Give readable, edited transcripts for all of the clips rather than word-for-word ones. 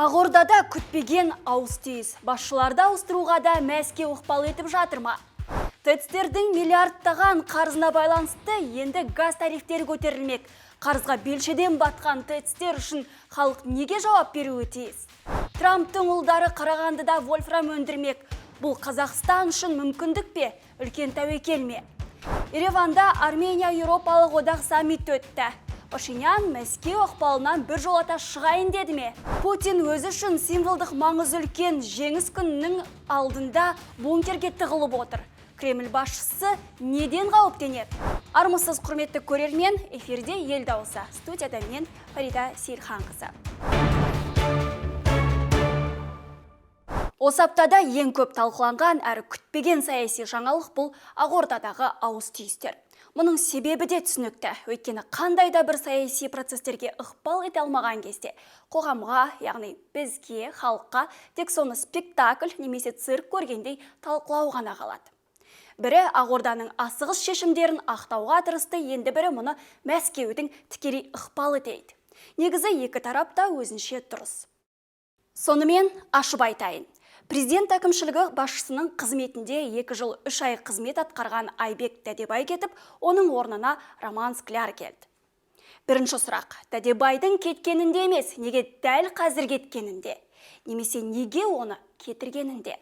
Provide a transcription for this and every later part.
Ақордада күтпеген ауыс-түйіс. Басшыларды ауыстыруға да Мәскеу ықпал етіп жатыр ма? ТЭЦ-тердің миллиардтаған қарызына байланысты енді газ тарифтері көтерілмек. Қарызға белшеден батқан ТЭЦ-тер үшін халық неге жауап беруі тиіс? Трамптың ұлдары Қарағандыда вольфрам өндірмек. Бұл Қазақстан үшін мүмкіндік пе? Үлкен тәуекел ме? Ереванда Армения Еуропалық одақ саммиті өтті. Пашинян Мәскеу ықпалынан бір жолата шығайын деді ме? Путин өзі үшін символдық маңызы үлкен жеңіс күнінің алдында бункерге тығылып отыр. Кремль басшысы неден қауіптенеді? Армысыз құрметті көрермен, эфирде ел дауысы. Студияда мен Фарида Сейілханқызы. Осы аптада ең көп талқыланған әрі күтпеген саяси жаңалық бұл Ақордадағы ауыс-түйістер. Мұның себебі де түсінікті. Өйткені қандай да бір саяси процестерге ықпал ете алмаған кезде қоғамға, яғни бізге, халыққа тек соны спектакль немесе цирк көргендей талқылау ғана қалады. Бірі Ақорданың асығыс шешімдерін ақтауға тырысты, енді бірі мұны Мәскеудің тікелей ықпалы дейді. Негізі екі тарапта өзінше дұрыс. Сонымен ашып айтайын. Президент әкімшілігі басшысының қызметінде 2 жыл 3 ай қызмет атқарған Айбек Дәдебай кетіп, оның орнына Роман Скляр келді. Бірінші сұрақ, Дәдебайдың кеткенінде емес, неге дәл қазір кеткенінде? Немесе неге оны кетіргенінде?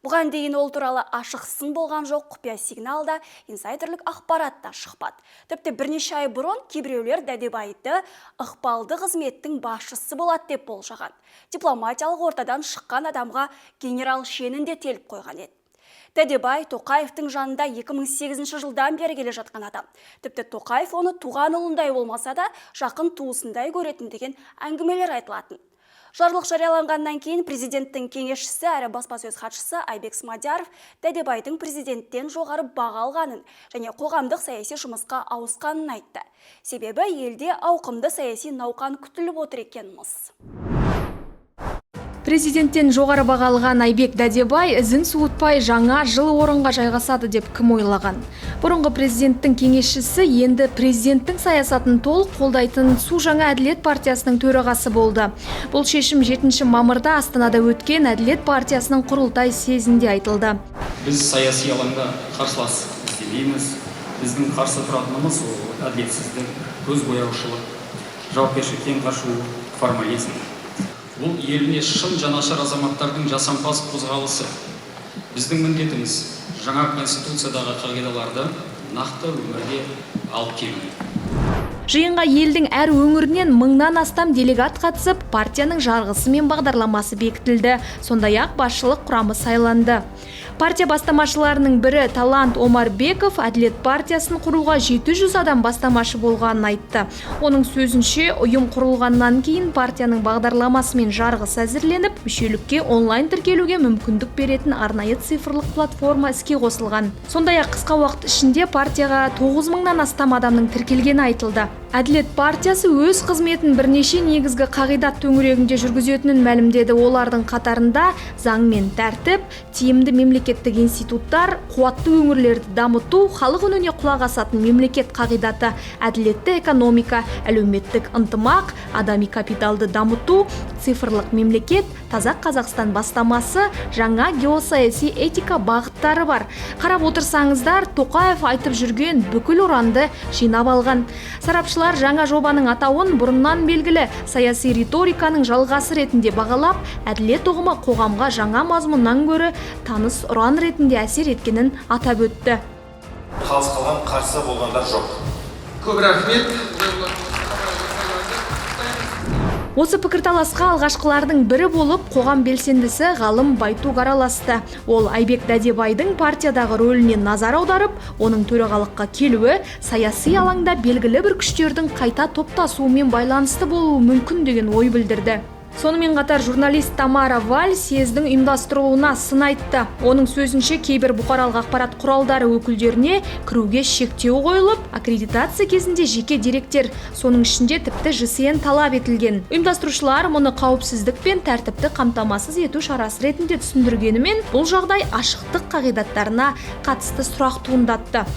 Бұған дейін ол туралы ашық сын болған жоқ, құпия сигналда, инсайдерлік ақпаратта шықпады. Тіпті бірнеше ай бұрын кейбіреулер Дәдебайды ықпалды қызметтің басшысы болады деп болжаған. Дипломатиялық ортадан шыққан адамға генерал шенінде теліп қойған еді. Дәдебай Тоқаевтың жанында 2008 жылдан бері келе жатқан адам. Тіпті Тоқаев оны туған ұлындай болмаса да жақын туысындай көретін деген әңгімелер айтылатын. Жарлық жарияланғаннан кейін президенттің кеңесшісі әрі баспасөз хатшысы Айбек Смадияров Дәдебайдың президенттен жоғары баға алғанын және қоғамдық саяси жұмысқа ауысқанын айтты. Себебі елде ауқымды саяси науқан күтіліп отыр екен-мыс. Президенттен жоғары баға алған Айбек Дәдебай ізін суытпай жаңа жылы орынға жайғасады деп кім ойлаған? Бұрынғы президенттің кеңесшісі енді президенттің саясатын толық қолдайтын Су жаңа әділет партиясының төрағасы болды. Бұл шешім 7 мамырда Астанада өткен әділет партиясының құрылтай съезінде айтылды. Біз саяси алаңда қарсылас іздемейміз. Біздің қарсы тұратынымыз ол әділетсіздік, көзбояушылық, жауапкершіліктен қашу, формализм. Бұл еліне шын жанашыр азаматтардың жасампаз қозғалысы. Біздің міндетіміз жаңа конституциядағы қағидаларды нақты өмірге алып келу. Жиынға елдің әр өңірінен 1000-нан астам делегат қатысып, партияның жарғысы мен бағдарламасы бекітілді. Сондай-ақ басшылық құрамы сайланды. Партия бастамашыларының бірі Талант Омарбеков әділет партиясын құруға 700 адам бастамашы болғанын айтты. Оның сөзінше, ұйым құрылғаннан кейін партияның бағдарламасы мен жарғысы әзірленіп, мүшелікке онлайн тіркелуге мүмкіндік беретін арнайы цифрлық платформа іске қосылған. Сондай-ақ қысқа уақыт ішінде партияға 9000-нан астам адамның тіркелгені айтылды. Әділет партиясы өз қызметін бірнеше негізгі қағидат төңірегінде жүргізетінін мәлімдеді. Олардың қатарында заң мен тәртіп, тиімді мемлекеттік институттар, қуатты өңірлерді дамыту, халық үніне құлақ асатын мемлекет қағидаты, әділетті экономика, әлеуметтік ынтымақ, адами капиталды дамыту, цифрлық мемлекет, таза Қазақстан бастамасы, жаңа геосаяси этика бағыттары бар. Қарап отырсаңыздар, Тоқаев айтып жүрген бүкіл ұранды жинап алған. Сарапшылар жаңа жобаның атауын бұрыннан белгілі саяси риториканың жалғасы ретінде бағалап, әділет ұғымы қоғамға жаңа мазмұннан гөрі таныс ұран ретінде әсер еткенін атап өтті. Қалыс қалған қарсы болғандар жоқ. Көп рахмет. Осы пікірталасқа алғашқылардың бірі болып қоғам белсендісі ғалым Байтук араласты. Ол Айбек Дәдебайдың партиядағы рөліне назар аударып, оның төрағалыққа келуі саяси алаңда белгілі бір күштердің қайта топтасуымен байланысты болуы мүмкін деген ой білдірді. Сонымен қатар журналист Тамара Валь съездің ұйымдастырылуына сын айтты. Оның сөзінше кейбір бұқаралық ақпарат құралдары өкілдеріне кіруге шектеу қойылып, аккредитация кезінде жеке деректер, соның ішінде тіпті ЖСН талап етілген. Ұйымдастырушылар мұны қауіпсіздік пен тәртіпті қамтамасыз ету шарасы ретінде түсіндіргенімен, бұл жағдай ашықтық қағидаттарына қатысты сұрақ туындатты.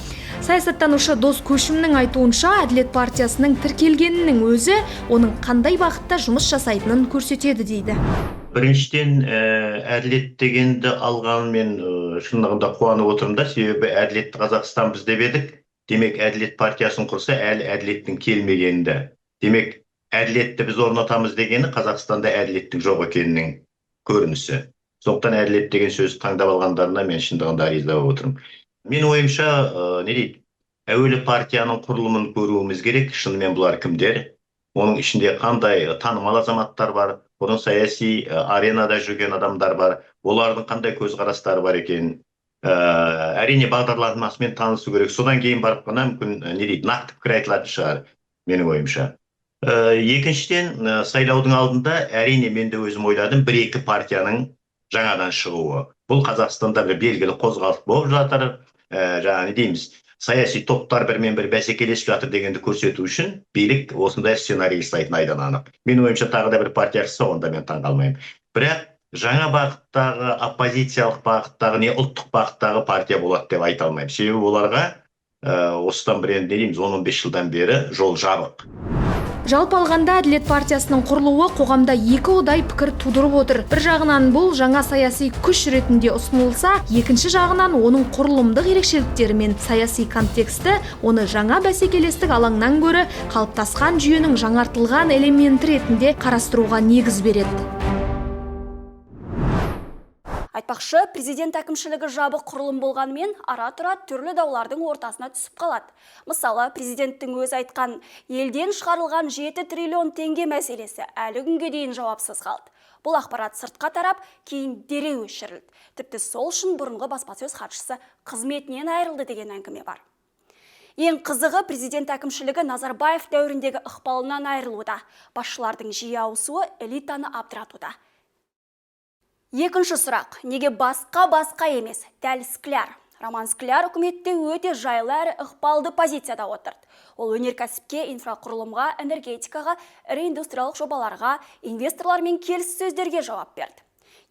Саясаттанушы Дос Көшімнің айтуынша, Әділет партиясының тіркелгенінің өзі оның қандай бағытта жұмыс жасайтынын көрсетеді дейді. Біріншіден, әділет дегенді алған мен шындығында қуанып отырмын да, себебі әділетті Қазақстан біз деп едік. Демек, әділет партиясын құрса, әлі әділеттің келмегенді. Демек, әділетті біз орнатамыз дегені Қазақстанда әділеттің жоқ екенінің көрінісі. Сондықтан әділет деген сөзді таңдап алғандарына мен шындығында риза болып отырмын. Мен ойымша, әуелі партияның құрылымын көруіміз керек. Шынымен бұлар кімдер? Оның ішінде қандай танымал азаматтар бар? Оның саяси аренада жүрген адамдар бар. Олардың қандай көзқарастары бар екен? Әрине бағдарламасымен танысу керек. Содан кейін барып қана мүмкін нақты пікір айтылатын шығар, менің ойымша. Екіншіден, сайлаудың алдында әрине мен де өзім ойладым, бір-екі партияның жаңадан шығуы. Бұл Қазақстанда бір белгілі қозғалыс болып жатыр. Саяси топтар бірмен-бір бәсекелесіп жатыр дегенді көрсету үшін билік осындай сценарий жасайтын айдан анық. Мен ойымша тағы да бір партия шықса, онда мен таңғалмаймын. Бірақ жаңа бағыттағы, оппозициялық бағыттағы, не ұлттық бағыттағы партия болады деп айта алмаймын. Себебі оларға осыдан бір 10-15 жылдан бері жол жабық. Жалпы алғанда Әділет партиясының құрылуы қоғамда екі одай пікір тудырып отыр. Бір жағынан бұл жаңа саяси күш ретінде ұсынылса, екінші жағынан оның құрылымдық ерекшеліктері мен саяси контексті оны жаңа бәсекелестік алаңнан гөрі қалыптасқан жүйенің жаңартылған элементі ретінде қарастыруға негіз береді. Айтпақшы, президент әкімшілігі жабық құрылым болғанымен ара-тұра түрлі даулардың ортасына түсіп қалады. Мысалы, президенттің өзі айтқан елден шығарылған 7 триллион теңге мәселесі әлі күнге дейін жауапсыз қалды. Бұл ақпарат сыртқа тарап, кейін дереу өшірілді. Тіпті сол үшін бұрынғы баспасөз хатшысы қызметінен айырылды деген әңгіме бар. Ең қызығы, президент әкімшілігі Назарбаев дәуіріндегі ықпалынан айырылуда. Басшылардың жиі ауысуы элитаны абдыратуда. Екінші сұрақ, неге басқа емес, дәл Скляр? Роман Скляр үкіметте өте жайлы әрі ықпалды позицияда отырды. Ол өнеркәсіпке, инфрақұрылымға, энергетикаға, ірі индустриялық жобаларға, инвесторлармен келіссөздерге жауап берді.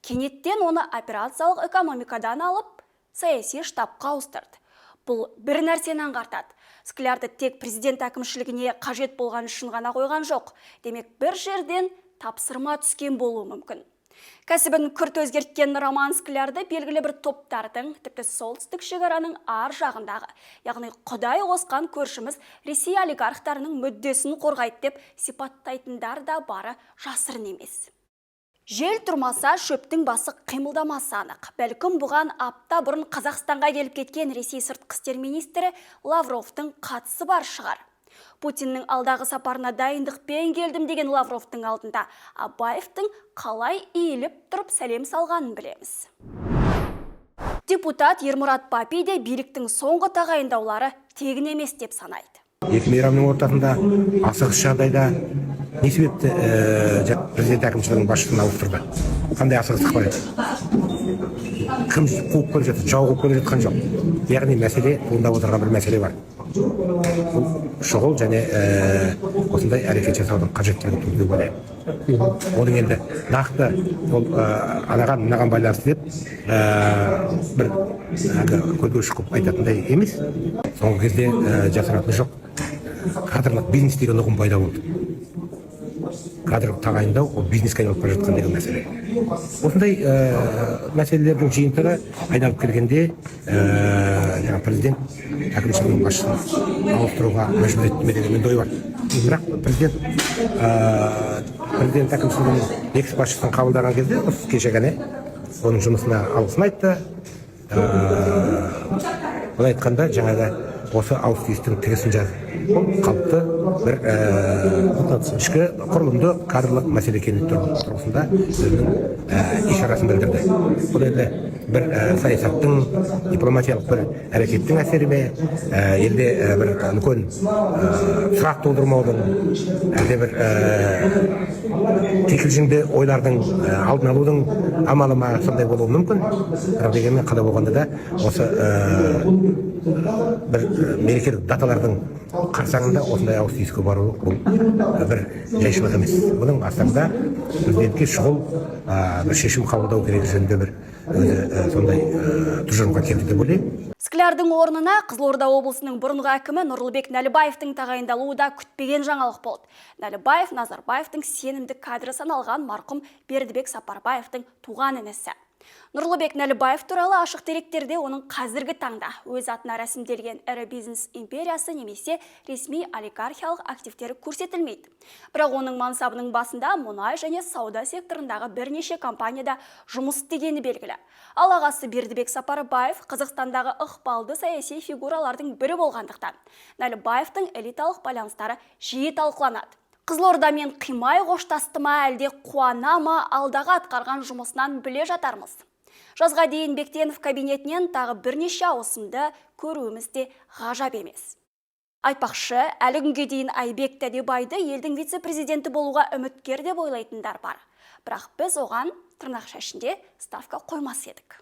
Кенеттен оны операциялық экономикадан алып, саяси штабқа ауыстырды. Бұл бір нәрсені аңғартады. Склярды тек президент әкімшілігіне қажет болған үшін ғана қойған жоқ. Демек, бір жерден тапсырма түскен болуы мүмкін. Кәсібін күрт өзгерткен Роман Склярды белгілі бір топтардың, тіпті солтүстік шекараның ар жағындағы, яғни құдай қосқан көршіміз Ресей олигархтарының мүддесін қорғайды деп сипаттайтындар да бары жасырын емес. Жел тұрмаса, шөптің басы қимылдамасы анық. Бәлкім бұған апта бұрын Қазақстанға келіп кеткен Ресей сыртқы істер министрі Лавровтың қатысы бар шығар. Путиннің алдағы сапарына дайындықпен келдім деген Лавровтың алдында Абаевтың қалай иіліп тұрып сәлем салғанын білеміз. Депутат Ермұрат Папи де биліктің соңғы тағайындаулары тегін емес деп санайды. Екі мейрамның ортасында асығыс жағдайда не себепті президент әкімшілігінің басшысын ауыстырды? Қандай асығыстық бар еді? Кім қуып келе жатыр? Жау қуып келе жатқан жоқ. Яғни мәселе, туындап отырған бір мәселе бар. Бұл шұғыл және осындай әрекет жасаудың қажеттілігі туды деп ойлаймын. Оның енді нақты ол анаған байланысты деп бір көзге шұқып айтатындай емес. Соңғы кезде жасыратыны жоқ. Кадрлық бизнес деген ұғым пайда болды. Кадрлық тағайындау ол бизнеске айналып бара жатқан деген мәселе. Осындай мәселелердің жиынтығы айналып келгенде президент әкімшілігінің басшысын ауыстыруға мәжбүр етті ме деген ой бар. Бірақ президент әкімшілігінің екс басшысын қабылдаған кезде осы кеше ғана оның жұмысына алғысын айтты. Бұл айтқанда жаңағы осы ауыс-түйістің тігісін жазды. Бұл қалыпты бір ішкі құрылымды кадрлық мәселе екені тұрғысында өзінің ишарасын білдірді. Бұл енді бір саясаттың, дипломатиялық бір әрекеттің әсері ме, елде бір үлкен сұрақ тудырмаудың, әлде бір кикілжіңді ойлардың алдын алудың амалы ма сондай болуы мүмкін. Бірақ дегенмен қалай болғанда да осы бір мерекелік даталардың қарсаңында осындай ауыс-түйіске бару бұл бір жайшылық емес. Бұның астарында президентке шұғыл бір шешім қабылдау керек жөнінде бір сондай тұжырымға келді деп ойлаймын. Склярдың орнына Қызылорда облысының бұрынғы әкімі Нұрлыбек Нәлібаевтың тағайындалуы да күтпеген жаңалық болды. Нәлібаев Назарбаевтың сенімді кадры саналған марқұм Бердібек Сапарбаевтың туған інісі. Нұрлыбек Нәлібаев туралы ашық деректерде оның қазіргі таңда өз атына рәсімделген ірі бизнес империясы немесе ресми олигархиялық активтері көрсетілмейді. Бірақ оның мансабының басында мұнай және сауда секторындағы бірнеше компанияда жұмыс істегені белгілі. Ал ағасы Бердібек Сапарбаев Қазақстандағы ықпалды саяси фигуралардың бірі болғандықтан, Нәлібаевтың элиталық байланыстары жиі талқыланады. Қызылордамен қимай қоштасты ма, әлде қуана ма, алдағы атқарған жұмысынан біле жатармыз. Жазға дейін Бектенов кабинетінен тағы бірнеше ауысымды көруіміз де ғажап емес. Айтпақшы, әлі күнге дейін Айбек Тәдебайды елдің вице-президенті болуға үміткер деп ойлайтындар бар. Бірақ біз оған тырнақша ішінде ставка қоймас едік.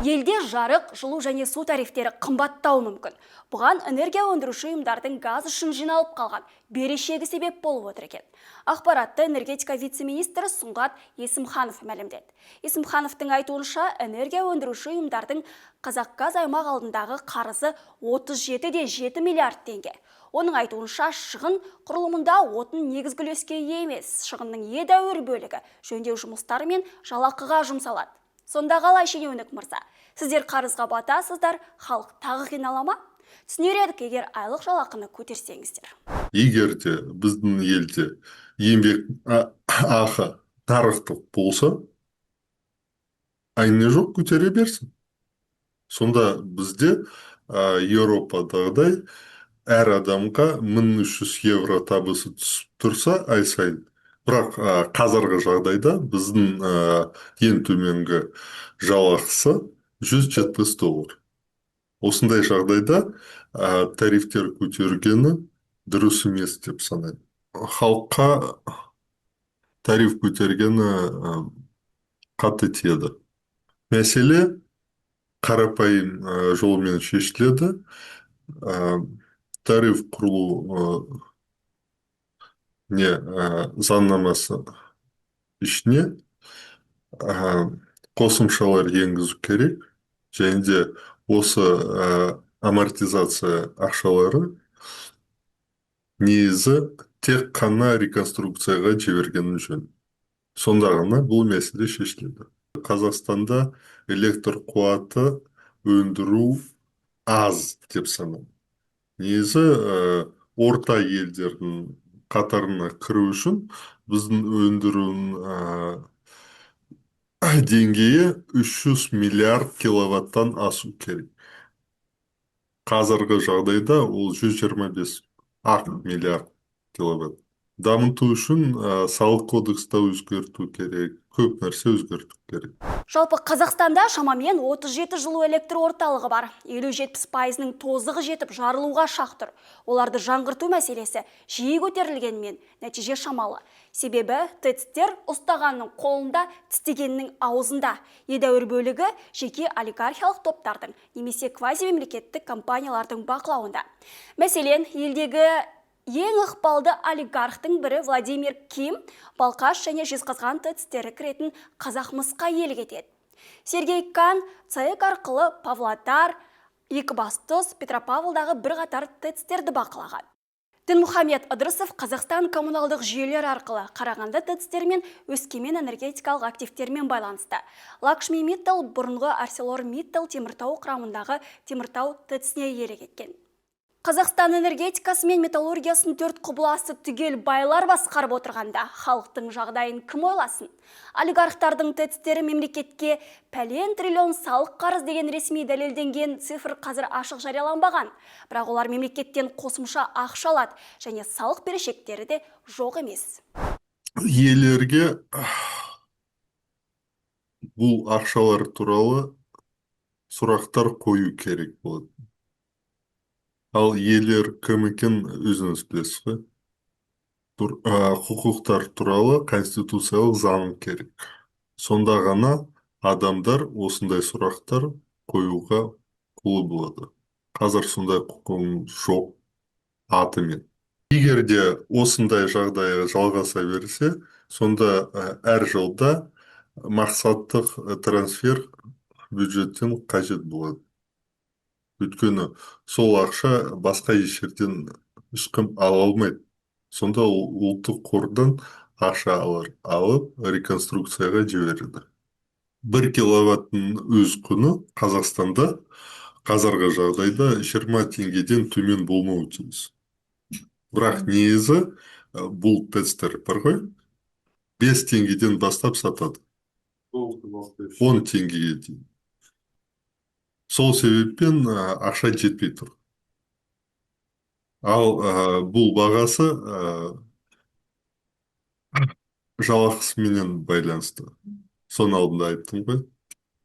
Елде жарық, жылу және су тарифтері қымбаттауы мүмкін. Бұған энергия өндіруші ұйымдардың газ үшін жиналып қалған берешегі себеп болып отыр екен. Ақпаратты энергетика вице-министрі Сұңғат Есімханов мәлімдеді. Есімхановтың айтуынша, энергия өндіруші ұйымдардың Қазақгаз аймақ алдындағы қарызы 37,7 миллиард теңге. Оның айтуынша, шығын құрылымында отын негізгі үлеске ие емес, шығынның едәуір бөлігі жөндеу жұмыстары мен жалақыға жұмсалады. Сонда қалай шенеунік мырза? Сіздер қарызға батасыздар, халық тағы қинала ма? Түсінер едік, егер айлық жалақыны көтерсеңіздер. Егер де біздің елде еңбек ақы нарықтық болса, айны жоқ көтере берсін. Сонда бізде Еуропадағыдай әр адамға 1300 евро табысы түсіп тұрса ай сайын. Бірақ қазіргі жағдайда біздің ең төменгі жалақысы $170. Осындай жағдайда тарифтер көтергені дұрыс емес деп санаймын. Халыққа тариф көтергені қатты тиеді. Мәселе қарапайым жолмен шешіледі. Тариф құрылу заңнамасы ішіне қосымшалар енгізу керек. Және де осы амортизация ақшалары негізі тек қана реконструкцияға жіберген жөн. Сонда ғана бұл мәселе шешіледі. Қазақстанда электр қуаты өндіру аз деп санаймын. Негізі орта елдердің қатарына кіру үшін біздің өндірудің деңгейі 300 миллиард киловаттан асу керек. Қазіргі жағдайда ол 125 миллиард киловатт. Дамыту үшін салық кодексті өзгерту керек, көп нәрсе өзгерту керек. Жалпы Қазақстанда шамамен 37 жылу электр орталығы бар. 50-70%-ның тозығы жетіп жарылуға шақ тұр. Оларды жаңғырту мәселесі жиі көтерілгенмен нәтиже шамалы. Себебі ТЭЦ-тер ұстағанның қолында, тістегеннің аузында. Едәуір бөлігі жеке олигархиялық топтардың немесе квазимемлекеттік компаниялардың бақылауында. Мәселен, елдегі ең ықпалды олигархтың бірі Владимир Ким Балқаш және Жезқазған ТЭЦ-тері кіретін Қазақмысқа иелік етеді. Сергей Кан ЦЭК арқылы Павлодар, Екібастұз, Петропавлдағы бірқатар ТЭЦ-терді бақылаған. Дінмұхамед Ыдырысов Қазақстан коммуналдық жүйелер арқылы Қарағанды ТЭЦ-тері мен Өскемен энергетикалық активтермен байланысты. Лакшми Миттал бұрынғы Арселор Миттал Теміртау құрамындағы Теміртау ТЭЦ-не иелік еткен. Қазақстан энергетикасы мен металлургиясын төрт құбыласы түгел байлар басқарып отырғанда, халықтың жағдайын кім ойласын? Олигархтардың ТЭЦ-тері мемлекетке пәлен триллион салық қарыз деген ресми дәлелденген цифр қазір ашық жарияланбаған. Бірақ олар мемлекеттен қосымша ақша алады және салық берешектері де жоқ емес. Елерге бұл ақшалар туралы сұрақтар қою керек болады. Ал елер кім екен өзіңіз білесіз ғой. Құқықтар туралы конституциялық заң керек. Сонда ғана адамдар осындай сұрақтар қоюға құлы болады. Қазір сондай құқығым жоқ атымен. Егер де осындай жағдайға жалғаса берсе, сонда әр жылда мақсаттық трансфер бюджеттен қажет болады. Өйткені сол ақша басқа еш жерден ешкім ала алмайды. Сонда ұлттық қордан ақша алып реконструкцияға жібереді. 1 киловаттың өз құны Қазақстанда қазіргі жағдайда 20 теңгеден төмен болмауы тиіс. Бірақ негізі бұл тесттер бар ғой, 5 теңгеден бастап сатады. 10 теңгеге дейін. Сол себеппен ақша жетпей тұр. Ал бұл бағасы жалақысымен байланысты. Соның алдында айттым ғой.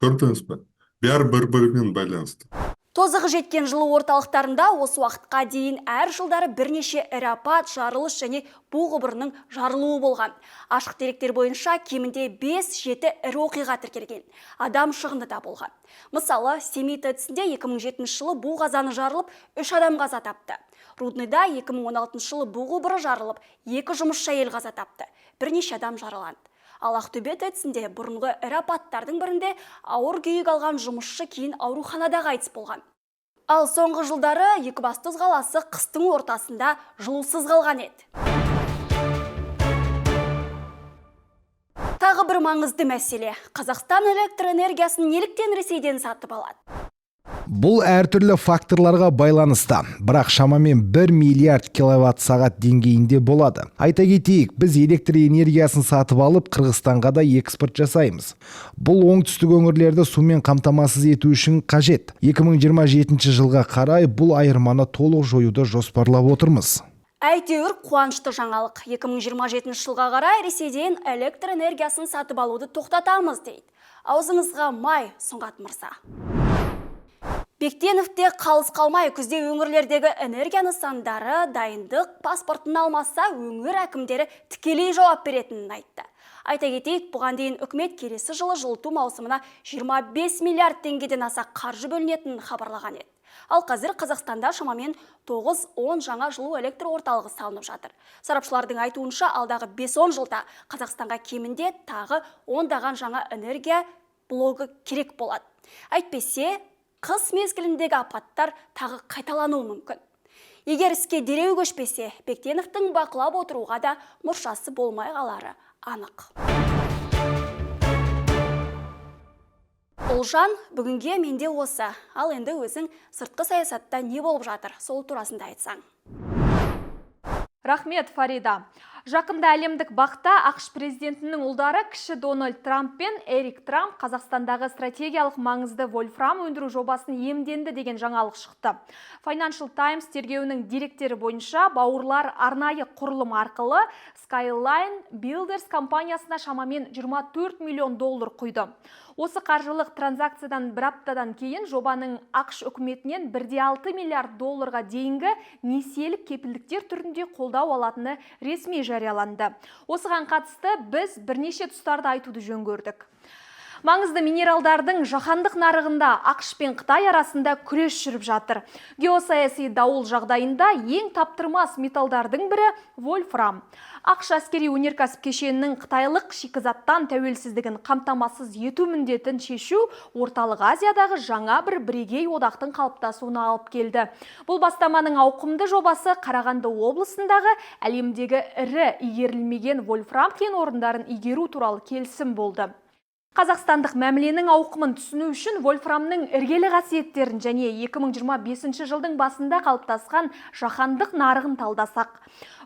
Көрдіңіз бе? Бәрі бір-бірімен байланысты. Тозығы жеткен жылу орталықтарында осы уақытқа дейін әр жылдары бірнеше ірі апат, жарылыс және бу құбырының жарылуы болған. Ашық деректер бойынша кемінде 5-7 ірі оқиға тіркелген. Адам шығыны да болған. Мысалы, Семей ТЭЦ-інде 2007 жылы бу қазаны жарылып, 3 адам қаза тапты. Рудныйда 2016 жылы бу құбыры жарылып, 2 жұмысшы әйел қаза тапты. Бірнеше адам жараланды. Ал Ақтөбе ТЭЦ-інде бұрынғы ірі апаттардың бірінде ауыр күйік алған жұмысшы кейін ауруханада қайтыс болған. Ал соңғы жылдары Екібастұз қаласы қыстың ортасында жылусыз қалған еді. Тағы бір маңызды мәселе. Қазақстан электр энергиясын неліктен Ресейден сатып алады? Бұл әртүрлі факторларға байланысты, бірақ шамамен 1 миллиард киловатт сағат деңгейінде болады. Айта кетейік, біз электр энергиясын сатып алып, Қырғызстанға да экспорт жасаймыз. Бұл оңтүстік өңірлерді сумен қамтамасыз ету үшін қажет. 2027 жылға қарай бұл айырманы толық жоюды жоспарлап отырмыз. Әйтеуір қуанышты жаңалық. 2027 жылға қарай Ресейден электр энергиясын сатып алуды тоқтатамыз дейді. Аузыңызға май, Сұңғат мырза. Бектеновте қалыс қалмай күзде өңірлердегі энергия нысандары дайындық паспортын алмаса өңір әкімдері тікелей жауап беретінін айтты. Айта кетейік, бұған дейін үкімет келесі жылы жылыту маусымына 25 миллиард теңгеден аса қаржы бөлінетінін хабарлаған еді. Ал қазір Қазақстанда шамамен 9-10 жаңа жылу электр орталығы салынып жатыр. Сарапшылардың айтуынша, алдағы 5-10 жылда Қазақстанға кемінде тағы 10 жаңа энергия блогы керек болады. Әйтпесе, қыс мезгіліндегі апаттар тағы қайталануы мүмкін. Егер іске дереу көшпесе, Бектеновтың бақылап отыруға да мұршасы болмай қалары анық. Олжан, бүгінге менде осы. Ал енді өзің сыртқы саясатта не болып жатыр, сол турасында айтсаң. Рахмет, Фарида. Жақында әлемдік бақта ақш президентінің ұлдары кіші Дональд Трамп пен Эрик Трамп Қазақстандағы стратегиялық маңызды вольфрам өндіру жобасын иемденді деген жаңалық шықты. Financial Times тергеуінің деректері бойынша бауырлар арнайы құрылым арқылы Skyline Builders компаниясына шамамен $24 миллион құйды. Осы қаржылық транзакциядан бір аптадан кейін жобаның ақш үкіметінен $1,6 миллиард дейінгі несиелік кепілдіктер түрінде қолдау алатыны ресми жарияланды. Осыған қатысты біз бірнеше тұстарды айтуды жөн көрдік. Маңызды минералдардың жаһандық нарығында ақш пен Қытай арасында күрес жүріп жатыр. Геосаяси дауыл жағдайында ең таптырмас металдардың бірі вольфрам. ақш әскери өнеркәсіп кешенінің қытайлық шикізаттан тәуелсіздігін қамтамасыз ету міндетін шешу Орталық Азиядағы жаңа бір бірегей одақтың қалыптасуына алып келді. Бұл бастаманың ауқымды жобасы Қарағанды облысындағы әлемдегі ірі игерілмеген вольфрам кен орындарын игеру туралы келісім болды. Қазақстандық мәміленің ауқымын түсіну үшін вольфрамның іргелі қасиеттерін және 2025 жылдың басында қалыптасқан жаһандық нарығын талдасақ.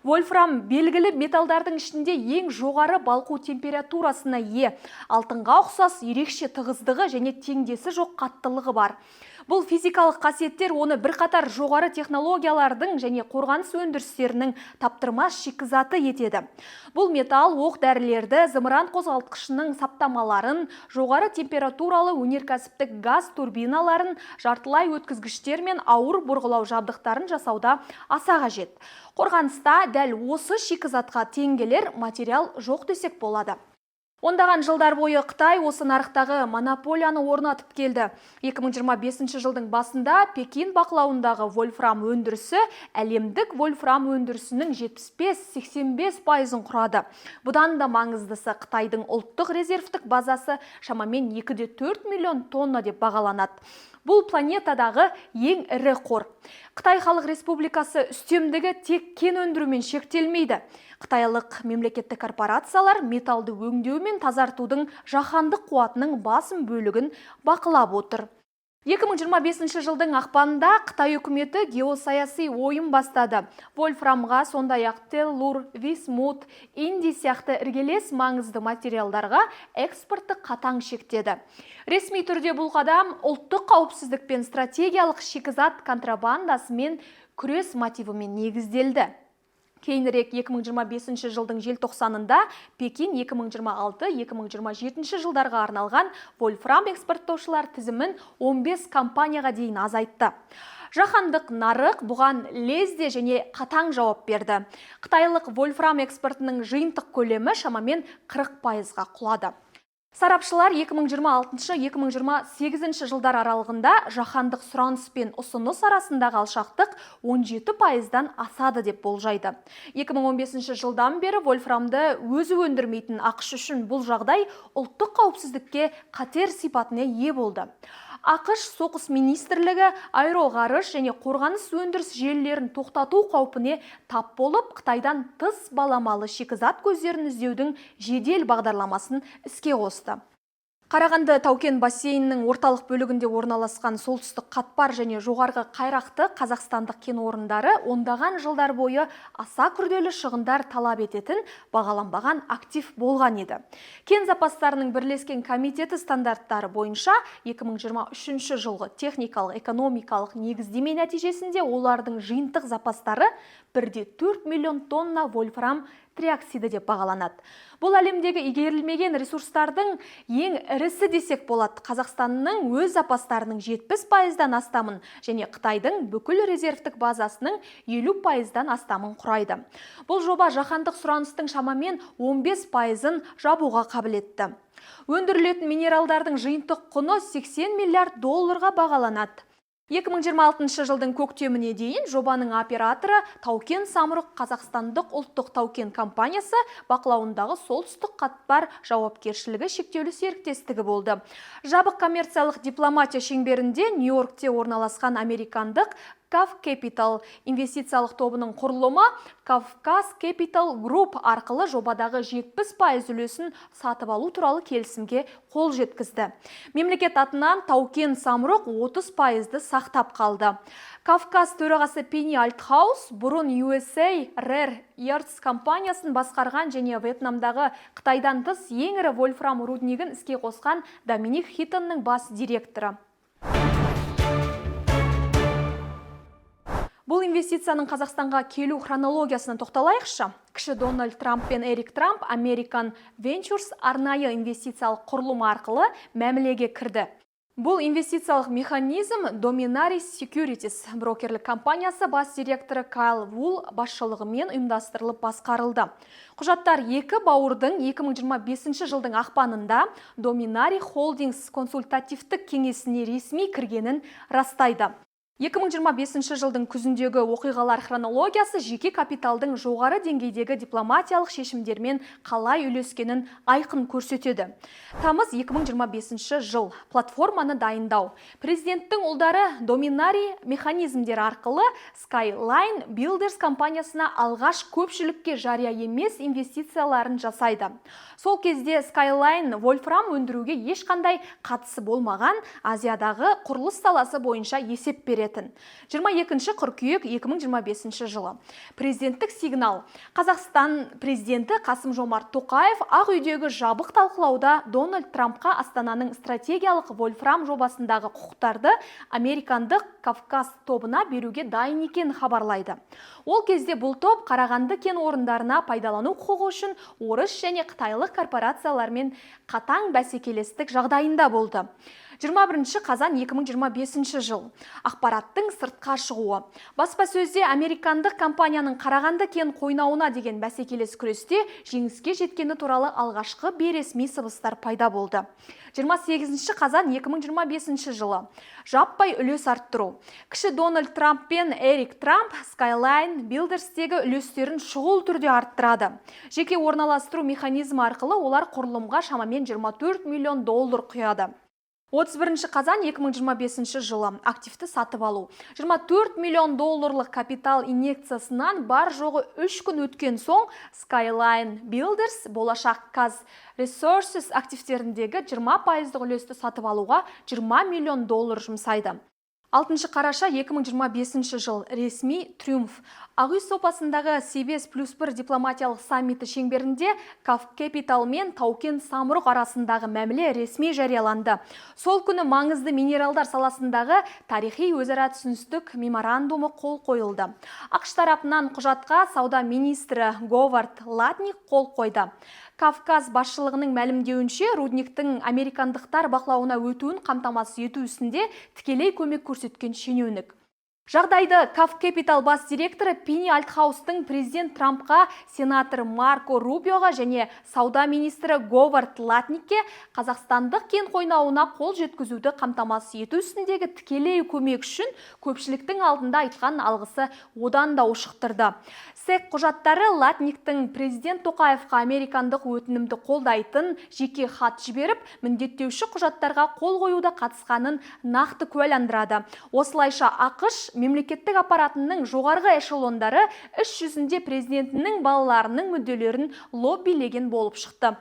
Вольфрам белгілі металдардың ішінде ең жоғары балқу температурасына ие, алтынға ұқсас ерекше тығыздығы және теңдесі жоқ қаттылығы бар. Бұл физикалық қасиеттер оны бірқатар жоғары технологиялардың және қорғаныс өндірістерінің таптырмас шикізаты етеді. Бұл металл оқ-дәрілерді, зымыран қозғалтқышының саптамаларын, жоғары температуралы өнеркәсіптік газ турбиналарын, жартылай өткізгіштер мен ауыр бұрғылау жабдықтарын жасауда аса қажет. Қорғаныста дәл осы шикізатқа тең келер материал жоқ десек болады. Ондаған жылдар бойы Қытай осы нарықтағы монополияны орнатып келді. 2025 жылдың басында Пекин бақылауындағы вольфрам өндірісі әлемдік вольфрам өндірісінің 75-85%-ын құрады. Бұдан да маңыздысы Қытайдың ұлттық резервтік базасы шамамен 2,4 миллион тонна деп бағаланады. Бұл планетадағы ең ірі қор. Қытай Халық Республикасы үстемдігі тек кен өндірумен шектелмейді. Қытайлық мемлекеттік корпорациялар металды өңдеу мен тазартудың жаһандық қуатының басым бөлігін бақылап отыр. 2025 жылдың ақпанында Қытай үкіметі геосаяси ойын бастады. Вольфрамға, сондай-ақ теллур, висмут, инди сияқты іргелес маңызды материалдарға экспортты қатаң шектеді. Ресми түрде бұл қадам ұлттық қауіпсіздік пен стратегиялық шикізат контрабандасымен күрес мотивімен негізделді. Кейінірек 2025 жылдың желтоқсанында Пекин 2026-2027 жылдарға арналған вольфрам экспорттаушылар тізімін 15 компанияға дейін азайтты. Жаһандық нарық бұған лезде және қатаң жауап берді. Қытайлық вольфрам экспортының жиынтық көлемі шамамен 40%-ға құлады. Сарапшылар 2026-2028 жылдар аралығында жаһандық сұраныс пен ұсыныс арасындағы алшақтық 17%-дан асады деп болжайды. 2015 жылдан бері вольфрамды өзі өндірмейтін ақш үшін бұл жағдай ұлттық қауіпсіздікке қатер сипатына ие болды. ақш соғыс министрлігі аэроғарыш және қорғаныс өндіріс желілерін тоқтату қаупіне тап болып, Қытайдан тыс баламалы шикізат көздерін іздеудің жедел бағдарламасын іске қосты. Қарағанды Таукен бассейнінің орталық бөлігінде орналасқан солтүстік қатпар және жоғарғы қайрақты қазақстандық кен орындары ондаған жылдар бойы аса күрделі шығындар талап ететін бағаланбаған актив болған еді. Кен запастарының бірлескен комитеті стандарттары бойынша 2023 жылғы техникалық экономикалық негіздеме нәтижесінде олардың жиынтық запастары 1,4 миллион тонна вольфрам триоксиді деп бағаланады. Бұл әлемдегі игерілмеген ресурстардың ең ірісі десек болады. Қазақстанның өз запастарының 70%-дан астамын және Қытайдың бүкіл резервтік базасының 50%-дан астамын құрайды. Бұл жоба жаһандық сұраныстың шамамен 15%-ын жабуға қабілетті. Өндірілетін минералдардың жиынтық құны 80 миллиард долларға бағаланады. 2026 жылдың көктеміне дейін жобаның операторы Таукен Самұрық Қазақстандық ұлттық Таукен компаниясы бақылауындағы солтүстік қатпар жауапкершілігі шектеулі серіктестігі болды. Жабық коммерциялық дипломатия шеңберінде Нью-Йоркте орналасқан американдық Кав Capital инвестициялық тобының құрылымы Кавказ Capital Group арқылы жобадағы 70% үлесін сатып алу туралы келісімге қол жеткізді. Мемлекет атынан Таукен Самұрық 30%-ды сақтап қалды. Кавказ төрағасы Пенни Альтхаус бұрын USA Rare Earths компаниясын басқарған және Вьетнамдағы Қытайдан тыс ең ірі вольфрам руднигін іске қосқан Доминик Хиттонның бас директоры. Бұл инвестицияның Қазақстанға келу хронологиясына тоқталайықшы. Кіші Дональд Трамп пен Эрик Трамп American Ventures арнайы инвестициялық құрылымы арқылы мәмілеге кірді. Бұл инвестициялық механизм Dominaris Securities брокерлік компаниясы бас директоры Кайл Вул басшылығымен ұйымдастырылып басқарылды. Құжаттар екі бауырдың 2025 жылдың ақпанында Dominari Holdings консультативтік кеңесіне ресми кіргенін растайды. 2025 жылдың күзіндегі оқиғалар хронологиясы жеке капиталдың жоғары деңгейдегі дипломатиялық шешімдермен қалай үйлескенін айқын көрсетеді. Тамыз 2025 жыл. Платформаны дайындау. Президенттің ұлдары Dominaри механизмдері арқылы Skyline Builders компаниясына алғаш көпшілікке жария емес инвестицияларын жасайды. Сол кезде Skyline вольфрам өндіруге ешқандай қатысы болмаған Азиядағы құрылыс саласы бойынша есеп береді. 22 қыркүйек 2025 жылы. Президенттік сигнал. Қазақстан президенті Қасым-Жомарт Тоқаев Ақ үйдегі жабық талқылауда Дональд Трампқа Астананың стратегиялық вольфрам жобасындағы құқықтарды американдық Кавказ тобына беруге дайын екенін хабарлайды. Ол кезде бұл топ Қарағанды кен орындарына пайдалану құқығы үшін орыс және қытайлық корпорациялармен қатаң бәсекелестік жағдайында болды. 21 қазан 2025 жыл. Ақпараттың сыртқа шығуы. Баспасөзде американдық компанияның Қарағанды кен қойнауына деген бәсекелес күресте жеңіске жеткені туралы алғашқы бейресми сыбыстар пайда болды. 28 қазан 2025 жылы. Жаппай үлес арттыру. Кіші Дональд Трамп пен Эрик Трамп Skyline Builders'тегі үлестерін шұғыл түрде арттырады. Жеке орналастыру механизмі арқылы олар құрылымға шамамен 24 миллион доллар құяды. 31 қазан 2025 жылы активті сатып алу. 24 миллион долларлық капитал инъекциясынан бар жоғы 3 күн өткен соң Skyline Builders болашақ Kaz Resources активтеріндегі 20% үлесті сатып алуға 20 миллион доллар жұмсайды. 6 қараша 2025 жыл ресми Триумф. Ағүй сопасындағы CBS+1 дипломатиялық саммиті шеңберінде Каф Capital мен Таукен Самұрық арасындағы мәміле ресми жарияланды. Сол күні маңызды минералдар саласындағы тарихи өзара түсіністік меморандумы қол қойылды. ақш тарапынан құжатқа сауда министрі Говард Латник қол қойды. Кавказ басшылығының мәлімдеуінше, рудниктің американдықтар бақылауына өтуін қамтамасыз ету үстінде тікелей көмек көрсеткен шенеунік. Жағдайды Каф Capital бас директоры Пенни Альтхаустың президент Трампқа, сенатор Марко Рубиоға және сауда министрі Говард Латникке қазақстандық кен қойнауына қол жеткізуді қамтамасыз ету үстіндегі тікелей көмек үшін көпшіліктің алдында айтқан алғысы одан да ушықтырды. СЭК құжаттары Латниктің президент Тоқаевқа американдық өтінімді қолдайтын жеке хат жіберіп, міндеттеуші құжаттарға қол қоюда қатысқанын нақты куәландырады. Осылайша ақш мемлекеттік аппаратының жоғарғы эшелондары іс жүзінде президентінің балаларының мүдделерін лоббилеген болып шықты.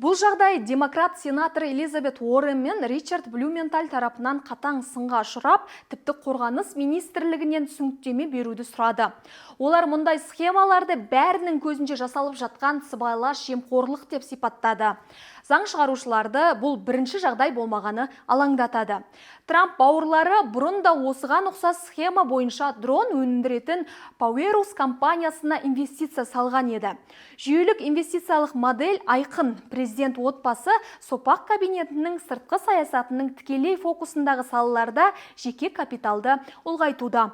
Бұл жағдай демократ сенатор Элизабет Уоррен мен Ричард Блюменталь тарапынан қатаң сынға ұшырап, тіпті қорғаныс министрлігінен түсініктеме беруді сұрады. Олар мұндай схемаларды бәрінің көзінше жасалып жатқан сыбайлас жемқорлық деп сипаттады. Заң шығарушыларды бұл бірінші жағдай болмағаны алаңдатады. Трамп бауырлары бұрын да осыған ұқсас схема бойынша дрон өндіретін Powerus компаниясына инвестиция салған еді. Жүйелік инвестициялық модель айқын. Президент отбасы сопақ кабинетінің сыртқы саясатының тікелей фокусындағы салаларда жеке капиталды ұлғайтуда.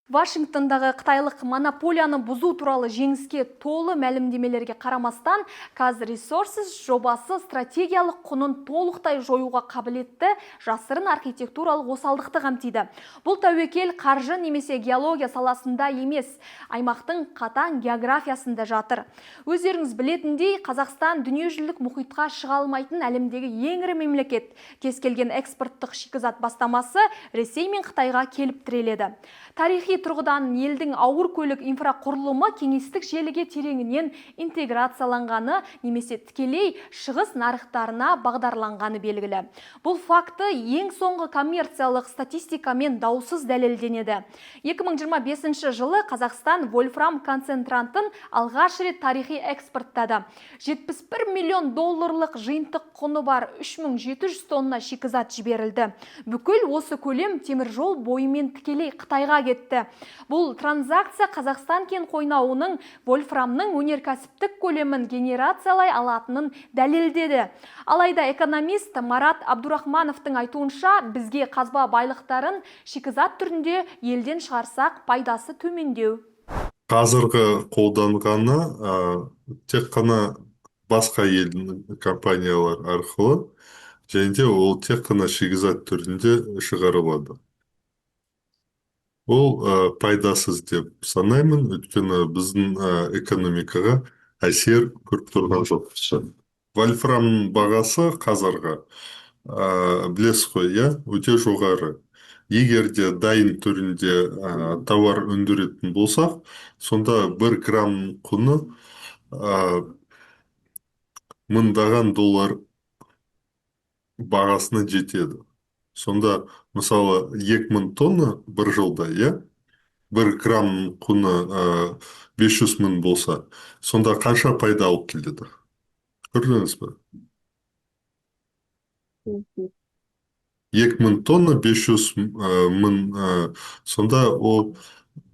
Вашингтондағы қытайлық монополияны бұзу туралы жеңіске толы мәлімдемелерге қарамастан, Kaz Resources жобасы стратегиялық құнын толықтай жоюға қабілетті жасырын архитектуралық осалдықты қамтиды. Бұл тәуекел қаржы немесе геология саласында емес, аймақтың қатаң географиясында жатыр. Өздеріңіз білетіндей, Қазақстан дүниежүзілік мұхитқа шыға алмайтын әлемдегі ең ірі мемлекет. Кез келген экспорттық шикізат бастамасы Ресей мен Қытайға келіп тіреледі. Тарихи тұрғыдан елдің ауыр көлік инфрақұрылымы кеңестік желіге тереңінен интеграцияланғаны немесе тікелей шығыс нарықтарына бағдарланғаны белгілі. Бұл факты ең соңғы коммерциялық статистикамен даусыз дәлелденеді. 2025 жылы Қазақстан вольфрам концентрантын алғаш рет тарихи экспорттады. 71 миллион долларлық жиынтық құны бар 3700 тонна шикізат жіберілді. Бүкіл осы көлем теміржол бойымен тікелей Қытайға кетті. Бұл транзакция Қазақстан кен қойнауының вольфрамның өнеркәсіптік көлемін генерациялай алатынын дәлелдеді. Алайда экономист Марат Абдурахмановтың айтуынша, бізге қазба байлықтарын шикізат түрінде елден шығарсақ пайдасы төмендеу. Қазіргі қолданғаны тек қана басқа елдің компаниялар арқылы, және де ол тек қана шикізат түрінде шығарылады. Ол пайдасыз деп санаймын, өйткені біздің экономикаға әсер көріп тұрған жоқ. Вольфрам бағасы қазіргі білесіз ғой, өте жоғары. Егер де дайын түрінде тауар өндіретін болсақ, сонда 1 грамм құны мыңдаған доллар бағасына жетеді. Сонда, мысалы, 2000 тонна бір жылда, 1 грамм құны 500 мың болса, сонда қанша пайда алып келеді? Көрдіңіз бе? 2000 тонна 500 мың, сонда ол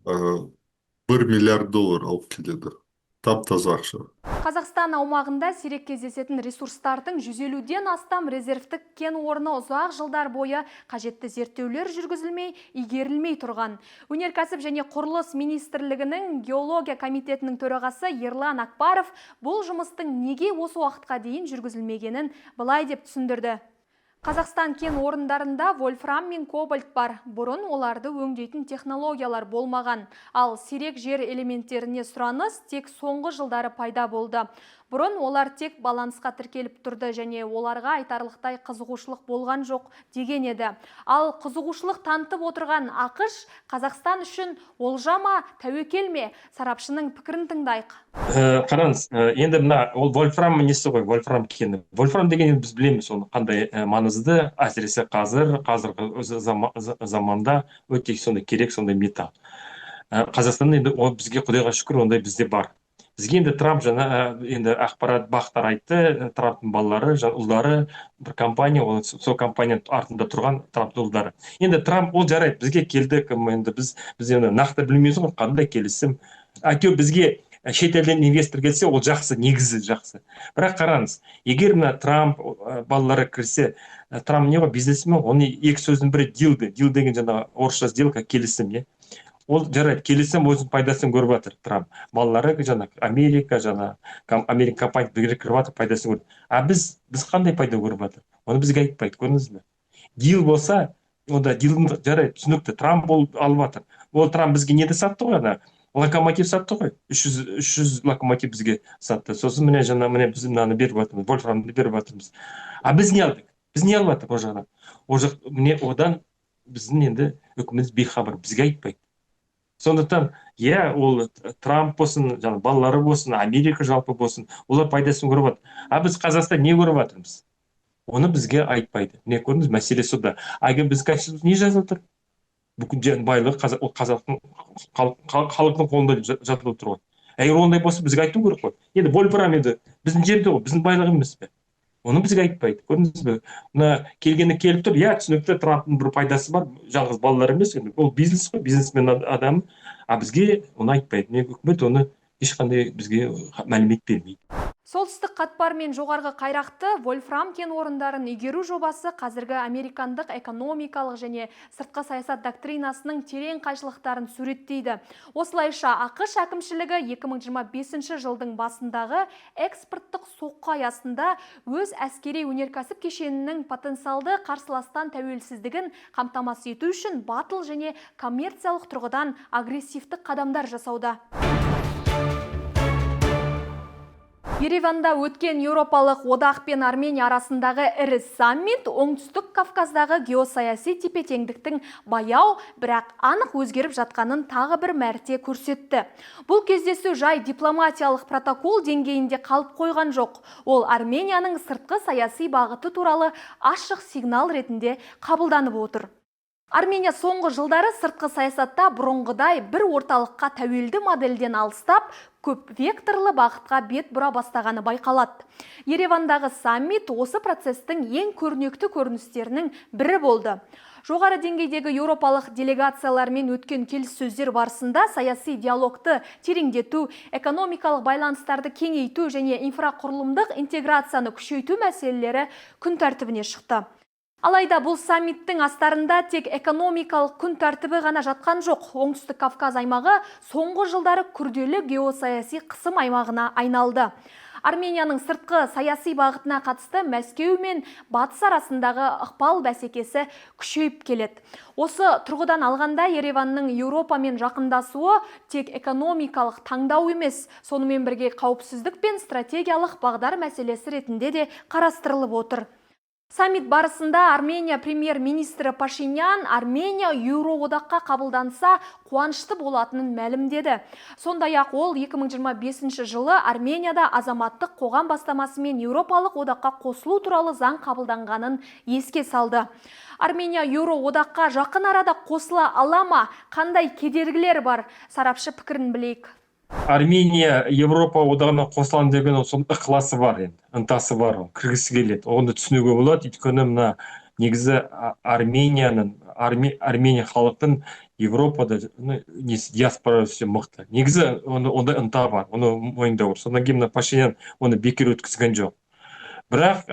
1 миллиард доллар алып келеді. таптаза ақша. Қазақстан аумағында сирек кездесетін ресурстардың 150-ден астам резервтік кен орны ұзақ жылдар бойы қажетті зерттеулер жүргізілмей, игерілмей тұрған. Өнеркәсіп және құрылыс министрлігінің геология комитетінің төрағасы Ерлан Акбаров бұл жұмыстың неге осы уақытқа дейін жүргізілмегенін былай деп түсіндірді. Қазақстан кен орындарында вольфрам мен кобальт бар. Бұрын оларды өңдейтін технологиялар болмаған. Ал сирек жер элементтеріне сұраныс тек соңғы жылдары пайда болды. Бұрын олар тек балансқа тіркеліп тұрды және оларға айтарлықтай қызығушылық болған жоқ деген еді. Ал қызығушылық танытып отырған ақш Қазақстан үшін олжама, тәуекел ме? Сарапшының пікірін тыңдайық. Қараңыз, енді мына ол вольфрам несі ғой, вольфрам кені. Вольфрам деген біз білеміз оны қандай маңызды, әсіресе қазіргі заманда өте сондай керек, сондай металл. Қазақстанда енді бізге құдайға шүкір ондай бізде бар. Бізге енді Трамп жаңа енді ақпарат бақтар айтты, Трамптың балалары, ұлдары бір компания, сол компанияның артында тұрған Трамптың ұлдары. Енді Трамп ол жарайды, бізге келді, енді біз енді нақты білмейміз ғой, қандай келісім. Әйтеуір бізге шетелден инвестор келсе, ол жақсы, негізі жақсы. Бірақ қараңыз, егер мына Трамп балалары кірсе, Трамп не ғой, бизнесмен, оның екі сөздің бірі дилді. Дил деген жаңа орысша сделка, келісім, не? Ол жарайды, келісім өзінің пайдасын көріп жатыр Трамп. Балалары жаңа Америка, жаңа Америка компания бірге кіріп жатыр, пайдасын көріп. А біз қандай пайда көріп жатыр? Оны бізге айтпайды, көрдіңіз бе? Дил болса, онда дилдің жарайды, түсінікті, Трамп алып жатыр. Ол Трамп бізге неде сатты ғой, ана локомотив сатты ғой, 300 локомотив бізге сатты. Сосын міне жаңа біз мынаны беріп жатырмыз, вольфрамды беріп жатырмыз. А біз не алдық? Біз не алып жатыр ол жағынан? Ол жақ міне одан біздің енді үкімет бейхабар, бізге айтпайды. Сондықтан, ол Трамп болсын, балалары болсын, Америка жалпы болсын, олар пайдасын көріп жатыр. А біз Қазақстан не көріп жатырмыз? Оны бізге айтпайды. Не көрдіңіз, мәселе сода. Егер біз Конституцияда не жазып отыр? Бүкіл байлығы қазақтың халықтың қолында жатып отыр ғой. Егер ондай болса бізге айту керек қой. Енді вольфрам еді, біздің жерде ғой, біздің байлығы емес пе? Оны бізге айтпайды. Көрдіңіз бе? Мына келгені келіп тұр. Түсінікті, Трамптың бір пайдасы бар, жалғыз балалар емес. Ол бизнес қой, бизнесмен адам. А бізге оны айтпайды. Үкімет оны ешқандай бізге мәлімет бермейді. Солтүстік қатпар мен жоғарғы қайрақты вольфрам кен орындарын игеру жобасы қазіргі американдық экономикалық және сыртқы саясат доктринасының терең қайшылықтарын суреттейді. Осылайша ақш әкімшілігі 2025 жылдың басындағы экспорттық соққы аясында өз әскери өнеркәсіп кешенінің потенциалды қарсыластан тәуелсіздігін қамтамасыз ету үшін батыл және коммерциялық тұрғыдан агрессивті қадамдар жасауда. Ереванда өткен Еуропалық одақ пен Армения арасындағы ірі саммит оңтүстік Кавказдағы геосаяси тепе-теңдіктің баяу, бірақ анық өзгеріп жатқанын тағы бір мәрте көрсетті. Бұл кездесу жай дипломатиялық протокол деңгейінде қалып қойған жоқ. Ол Арменияның сыртқы саяси бағыты туралы ашық сигнал ретінде қабылданып отыр. Армения соңғы жылдары сыртқы саясатта бұрынғыдай бір орталыққа тәуелді модельден алыстап, көп векторлы бағытқа бет бұра бастағаны байқалады. Еревандағы саммит осы процестің ең көрнекті көріністерінің бірі болды. Жоғары деңгейдегі еуропалық делегациялармен өткен келіссөздер барысында саяси диалогты тереңдету, экономикалық байланыстарды кеңейту және инфрақұрылымдық интеграцияны күшейту мәселелері күн тәртібіне шықты. Алайда бұл саммиттің астарында тек экономикалық күн тәртібі ғана жатқан жоқ. Оңтүстік Кавказ аймағы соңғы жылдары күрделі геосаяси қысым аймағына айналды. Арменияның сыртқы саяси бағытына қатысты Мәскеу мен Батыс арасындағы ықпал бәсекесі күшейіп келеді. Осы тұрғыдан алғанда Ереванның Еуропамен жақындасуы тек экономикалық таңдау емес, сонымен бірге қауіпсіздік пен стратегиялық бағдар мәселесі ретінде де қарастырылып отыр. Саммит барысында Армения премьер-министрі Пашинян Армения Еуроодаққа қабылданса қуанышты болатынын мәлімдеді. Сондай-ақ ол 2025 жылы Арменияда азаматтық қоғам бастамасымен Еуропалық одаққа қосылу туралы заң қабылданғанын еске салды. Армения Еуроодаққа жақын арада қосыла ала ма? Қандай кедергілер бар? Сарапшы пікірін білейік. Армения Европа одағына қосылам деген ықыласы бар енді, ынтасы бар, кіргісі келеді. Оны түсінуге болады, өйткені мына негізі Армения халықтың Европада диаспорасы мықты. Негізі онда ынта бар, оны мойындау керек. Содан кейін Пашинян оны бекер өткізген жоқ. Бірақ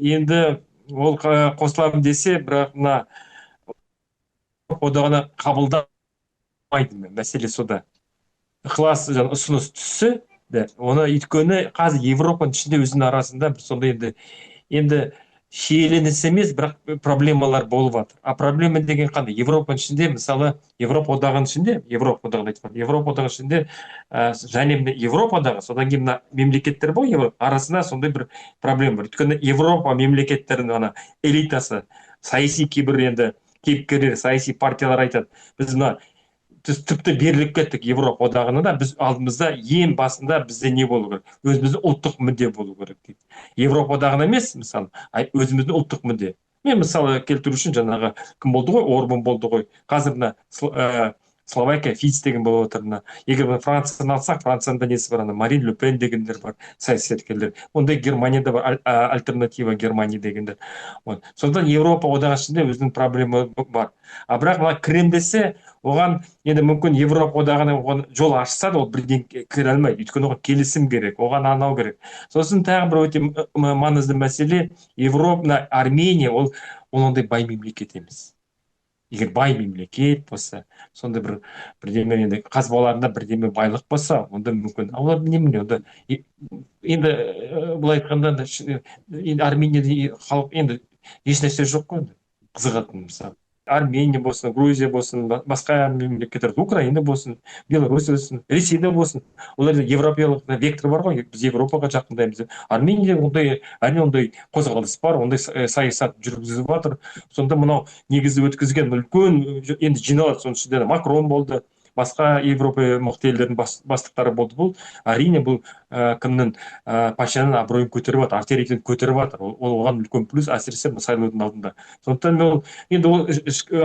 енді ол қосыламын десе, бірақ мына одағына қабылдамайды, мәселе сода. Ықылас ұсыныс түссе, оны өйткені қазір Европаның ішінде өзінің арасында бір сондай енді шиеленіс емес, бірақ проблемалар болып жатыр. А проблема деген қандай? Европаның ішінде, мысалы, Европа одағының ішінде, және Европадағы, содан кейін мемлекеттер ғой, арасында сондай бір проблема бар. Өйткені Европа мемлекеттерінің элитасы, саяси кейбір енді кейіпкерлер, саяси партиялар айтады, біз тіпті беріліп кеттік Европа одағына да, біз алдымызда ең басында бізде не болу керек? Өзіміздің ұлттық мүдде болу керек дейді. Европа одағына емес, мысалы, өзіміздің ұлттық мүдде. Мен мысалы келтіру үшін жаңағы кім болды ғой? Орбан болды ғой. Қазір мына Словакия Фиц деген болып отыр. Егер Францияны алсақ, Францияда несі бар, Марин Ле Пен дегендер бар, саясаткерлер. Ондай Германияда бар, альтернатива Германия дегендер. Сондықтан Европа одағы ішінде өзінің проблема бар. А бірақ мына кірем десе, оған енді мүмкін Европа одағына оған жол ашса да, ол бірден кіре алмайды. Өйткені оған келісім керек, оған анау керек. Сосын тағы бір өте маңызды мәселе, Европа, Армения, ол ондай бай мемлекет емес. Егер бай мемлекет болса, сонда бірдеме енді қазбаларында бірдеме байлық болса, онда мүмкін. Олар немене, онда енді былай айтқанда Арменияда халық енді ешнәрсе жоқ қой, қызығатын мысалы. Армения болсын, Грузия болсын, басқа мемлекеттер, Украина болсын, Беларусь болсын, Ресейде болсын. Оларда европеялық вектор бар ғой, біз Европаға жақындаймыз. Арменияда ондай қозғалыс бар, ондай саясат жүргізіп жатыр. Сонда мынау негізі өткізген үлкен енді жиналады, соның ішінде Макрон болды, басқа Европа мықты елдердің бастықтары болды. Бұл әрине бұл кімнің Пашинянның абыройын көтеріп жатыр, авторитетін көтеріп жатыр. Ол оған үлкен плюс, әсіресе сайлаудың алдында. Сондықтан енді ол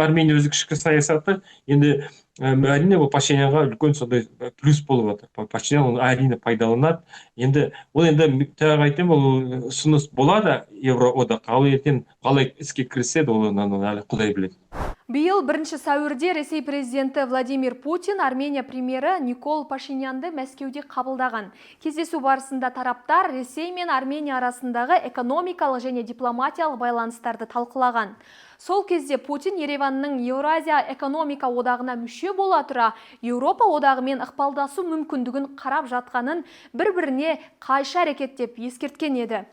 Армения өзі ішкі саясаты енді әрине ол Пашинянға үлкен сондай плюс болып жатыр. Пашинян оны әрине пайдаланады. Енді ол тағы айтайын, ол ұсыныс болады Евроодаққа, ал ертең қалай іске кіріседі, ол әлі Құдай біледі. Биыл 1 сәуірде Ресей президенті Владимир Путин Армения премьері Никол Пашинянды Мәскеуде қабылдаған. Кездесу барысында тараптар Ресей мен Армения арасындағы экономикалық және дипломатиялық байланыстарды талқылаған. Сол кезде Путин Ереванның Еуразия экономика одағына мүше бола тұра, Еуропа одағымен ықпалдасу мүмкіндігін қарап жатқанын бір-біріне қайшы әрекет деп ескерткен еді.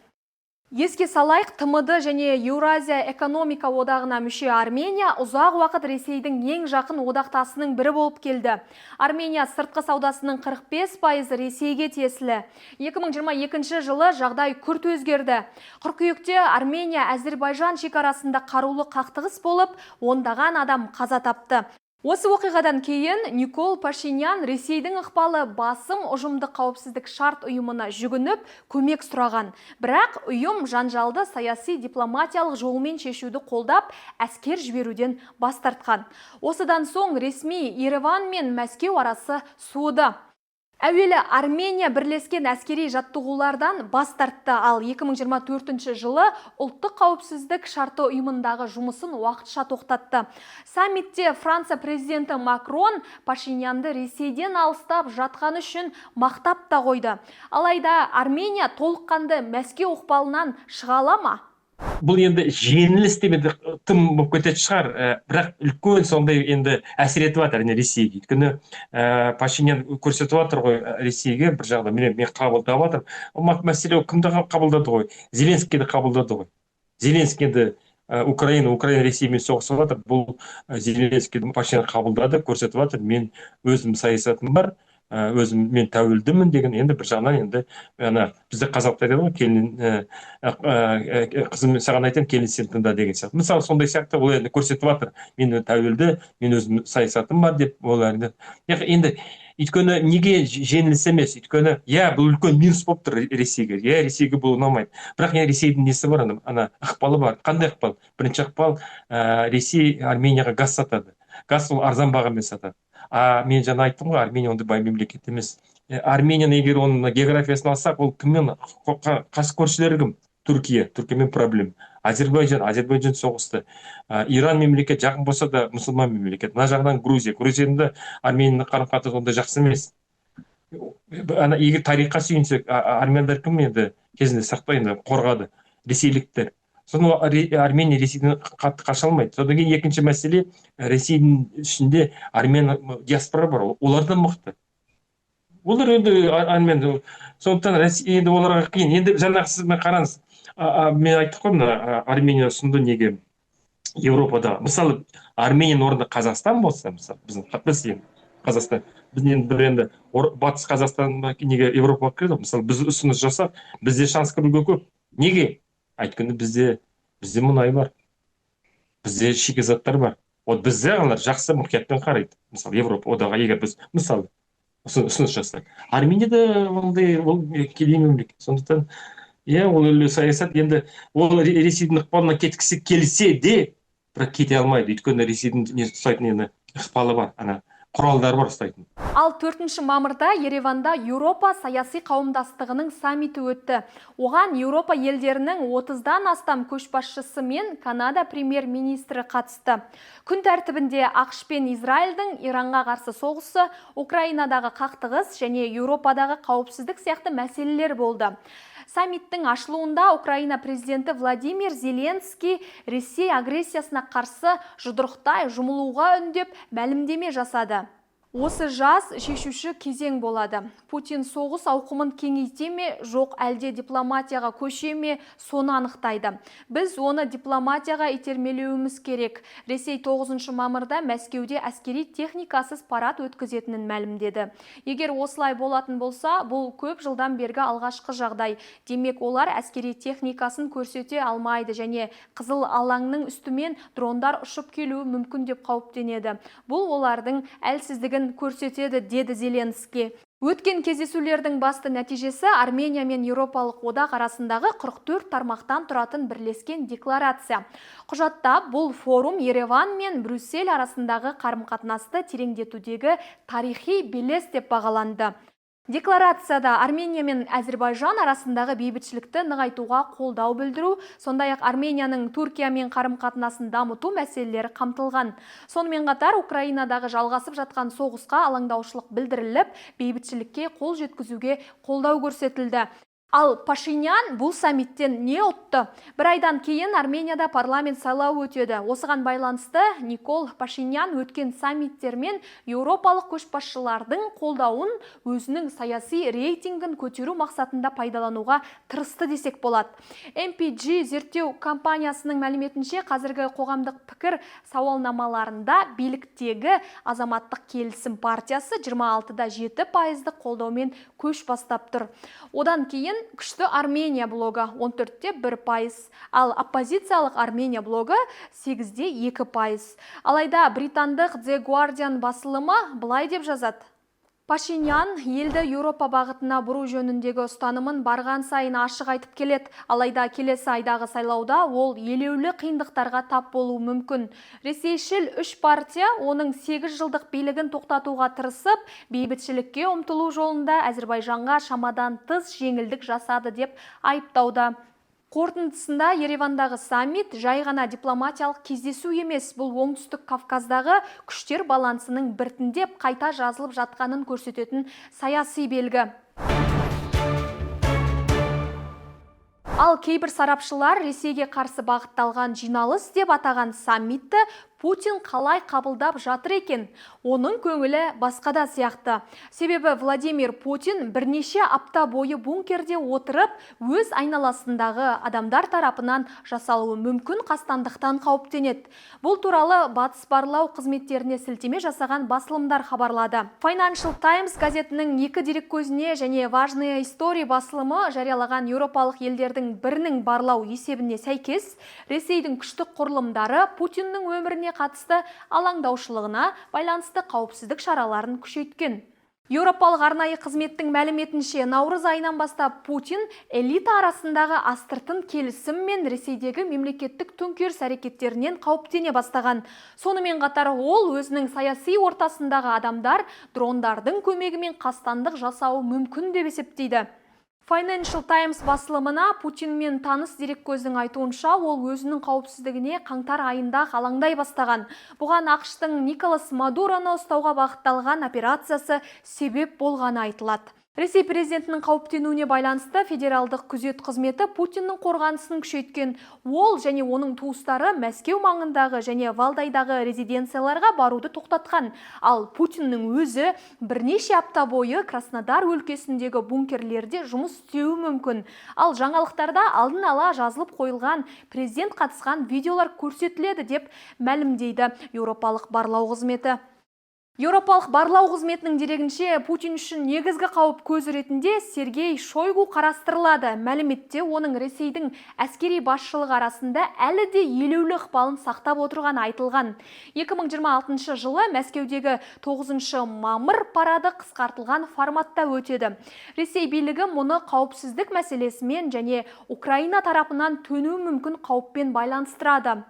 Еске салайық, ТМД және Еуразия экономика одағына мүше Армения ұзақ уақыт Ресейдің ең жақын одақтасының бірі болып келді. Армения сыртқы саудасының 45% Ресейге тиесілі. 2022 жылы жағдай күрт өзгерді. Қыркүйекте Армения Әзербайжан шекарасында қарулы қақтығыс болып, ондаған адам қаза тапты. Осы оқиғадан кейін Никол Пашинян Ресейдің ықпалы басым ұжымдық қауіпсіздік шарт ұйымына жүгініп, көмек сұраған. Бірақ ұйым жанжалды саяси дипломатиялық жолмен шешуді қолдап, әскер жіберуден бас тартқан. Осыдан соң ресми Ереван мен Мәскеу арасы суыды. Әуелі Армения бірлескен әскери жаттығулардан бас тартты, ал 2024 жылы ұлттық қауіпсіздік шарты ұйымындағы жұмысын уақытша тоқтатты. Саммитте Франция президенті Макрон Пашинянды Ресейден алыстап жатқаны үшін мақтап та қойды. Алайда Армения толыққанды Мәскеу ықпалынан шыға ала ма? Бұл енді жеңіліс деп тым болып кететін шығар, бірақ үлкен сондай енді әсер етіп жатыр Ресейге. Өйткені Пашинян көрсетіп жатыр ғой Ресейге, бір жағда мен қабылдап жатыр. Мәселе кімді қабылдады ғой? Зеленскийді қабылдады ғой. Зеленскийді Украина Ресеймен соғысып жатыр. Бұл Зеленскийді Пашинян қабылдады, көрсетіп жатыр. Мен өзім саясатым бар, өзім мен тәуелдімін деген, енді бір жағынан енді бізде қазақтар дейді ғой, қызым саған айтамын, келін сен тыңда деген сияқты. Мысалы сондай сияқты ол енді көрсетіп жатыр. Мен тәуелді, мен өзім саясатым бар деп ол енді өйткені неге жеңіліс емес? Өйткені бұл үлкен минус болып тұр Ресейге. Ресейге бұл ұнамайды. Бірақ Ресейдің несі бар, ықпалы бар. Қандай ықпал? Бірінші ықпал, Ресей Арменияға газ сатады. Газ ол арзан бағамен сатады. Мен жаңа айттым ғой, Армения ондай бай мемлекет емес. Арменияны егер оның географиясын алсақ, ол кіммен қас көршілері кім? Түркиямен проблем. Азербайжан соғысты. Иран мемлекет жақын болса да мұсылман мемлекет. Мына жағынан Грузияның да Арменияның қарым-қатынасы ондай жақсы емес. Ана егер тарихқа сүйенсек, армяндар кім енді кезінде сақтайында қорғады? Ресейліктер. Соны Армения Ресейден қатты қаша алмайды. Содан кейін екінші мәселе, Ресейдің ішінде армян диаспора бар, олардан мықты. Олар енді армян, сондықтан енді оларға қиын. Енді жаңағы сіз қараңыз, мен айттық қой, мына Армения ұсынды неге Европада. Мысалы, Арменияның орнында Қазақстан болса, мысалы, біз енді Қазақстан, біз енді батыс Қазақстан неге Европаға кіреді. Мысалы, біз ұсыныс жасап, бізде шанс кіруге көп. Неге? Айткенде бізде мұнай бар, бізде шикізаттар бар. Вот бізде олар жақсы мұқиятпен қарайды. Мысалы, Европа одағы егер біз мысалы ұсыныс жасайық. Арменияда ол кедей мемлекет. Сондықтан ол саясат енді ол Ресейдің ықпалына кеткісі келсе де, бірақ кете алмайды. Өйткені Ресейдің ұстайтын ықпалы бар, ана құралдар бар ұстайтын. Ал 4 мамырда Ереванда Еуропа саяси қауымдастығының саммиті өтті. Оған Еуропа елдерінің 30-дан астам көшбасшысы мен Канада премьер-министрі қатысты. Күн тәртібінде ақш пен Израильдің Иранға қарсы соғысы, Украинадағы қақтығыс және Еуропадағы қауіпсіздік сияқты мәселелер болды. Саммиттің ашылуында Украина президенті Владимир Зеленский Ресей агрессиясына қарсы жұдырықтай жұмылуға үндеп мәлімдеме жасады. Осы жас шешуші кезең болады. Путин соғыс ауқымын кеңейте ме, жоқ әлде дипломатияға көше ме, соны анықтайды. Біз оны дипломатияға итермелеуіміз керек. Ресей 9 мамырда Мәскеуде әскери техникасыз парад өткізетінін мәлімдеді. Егер осылай болатын болса, бұл көп жылдан бергі алғашқы жағдай. Демек, олар әскери техникасын көрсете алмайды және қызыл алаңның үстімен дрондар ұшып келуі мүмкін деп қауіптенеді. Бұл олардың әлсіздігін көрсетеді, деді Зеленский. Өткен кездесулердің басты нәтижесі Армения мен Еуропалық одақ арасындағы 44 тармақтан тұратын бірлескен декларация. Құжатта бұл форум Ереван мен Брюссель арасындағы қарым-қатынасты тереңдетудегі тарихи белес деп бағаланды. Декларацияда Армения мен Әзербайжан арасындағы бейбітшілікті нығайтуға қолдау білдіру, сондай-ақ Арменияның Түркиямен қарым-қатынасын дамыту мәселелері қамтылған. Сонымен қатар Украинадағы жалғасып жатқан соғысқа алаңдаушылық білдіріліп, бейбітшілікке қол жеткізуге қолдау көрсетілді. Ал Пашинян бұл саммиттен не ұтты? Бір айдан кейін Арменияда парламент сайлауы өтеді. Осыған байланысты Никол Пашинян өткен саммиттер мен еуропалық көшбасшылардың қолдауын өзінің саяси рейтингін көтеру мақсатында пайдалануға тырысты десек болады. MPG зерттеу компаниясының мәліметінше, қазіргі қоғамдық пікір сауалнамаларында биліктегі азаматтық келісім партиясы 26-да 7% қолдаумен көш бастап тұр. Одан кейін күшті Армения блогы 14-те 1%, ал оппозициялық Армения блогы 8-де 2%. Алайда британдық The Guardian басылымы былай деп жазады. Пашинян елді Еуропа бағытына бұру жөніндегі ұстанымын барған сайын ашық айтып келеді. Алайда келесі айдағы сайлауда ол елеулі қиындықтарға тап болуы мүмкін. Ресейшіл 3 партия оның 8 жылдық билігін тоқтатуға тырысып, бейбітшілікке ұмтылу жолында Әзербайжанға шамадан тыс жеңілдік жасады деп айыптауда. Қорытындысында Еревандағы саммит жай ғана дипломатиялық кездесу емес, бұл оңтүстік Кавказдағы күштер балансының біртіндеп қайта жазылып жатқанын көрсететін саяси белгі. Ал кейбір сарапшылар Ресейге қарсы бағытталған жиналыс деп атаған саммитті Путин қалай қабылдап жатыр екен? Оның көңілі басқада сияқты. Себебі Владимир Путин бірнеше апта бойы бункерде отырып, өз айналасындағы адамдар тарапынан жасалуы мүмкін қастандықтан қауіптенеді. Бұл туралы батыс барлау қызметтеріне сілтеме жасаған басылымдар хабарлады. Financial Times газетінің 2 дереккөзіне және Важная история басылымы жариялаған еуропалық елдердің бірінің барлау есебіне сәйкес, Ресейдің күштік құрылымдары Путиннің өміріне қатысты алаңдаушылығына байланысты қауіпсіздік шараларын күшейткен. Еуропалық арнайы қызметтің мәліметінше, наурыз айынан бастап Путин элита арасындағы астыртын келісім мен Ресейдегі мемлекеттік төңкеріс әрекеттерінен қауіптене бастаған. Сонымен қатар ол өзінің саяси ортасындағы адамдар дрондардың көмегімен қастандық жасауы мүмкін деп есептейді. Financial Times басылымына Путинмен таныс дереккөздің айтуынша, ол өзінің қауіпсіздігіне қаңтар айында алаңдай бастаған. Бұған ақш-тың Николас Мадуроны ұстауға бағытталған операциясы себеп болғаны айтылады. Ресей президентінің қауіптенуіне байланысты федералдық күзет қызметі Путиннің қорғанысын күшейткен. Ол және оның туыстары Мәскеу маңындағы және Валдайдағы резиденцияларға баруды тоқтатқан. Ал Путиннің өзі бірнеше апта бойы Краснодар өлкесіндегі бункерлерде жұмыс істеуі мүмкін. Ал жаңалықтарда алдын ала жазылып қойылған президент қатысқан видеолар көрсетіледі деп мәлімдейді Еуропалық барлау қызметі. Еуропалық барлау қызметінің дерегінше, Путин үшін негізгі қауіп көзі ретінде Сергей Шойгу қарастырылады. Мәліметте оның Ресейдің әскери басшылығы арасында әлі де елеулі ықпалын сақтап отырған айтылған. 2026 жылы Мәскеудегі 9 мамыр парады қысқартылған форматта өтеді. Ресей билігі мұны қауіпсіздік мәселесімен және Украина тарапынан төнуі мүмкін қауіппен байланыстырады.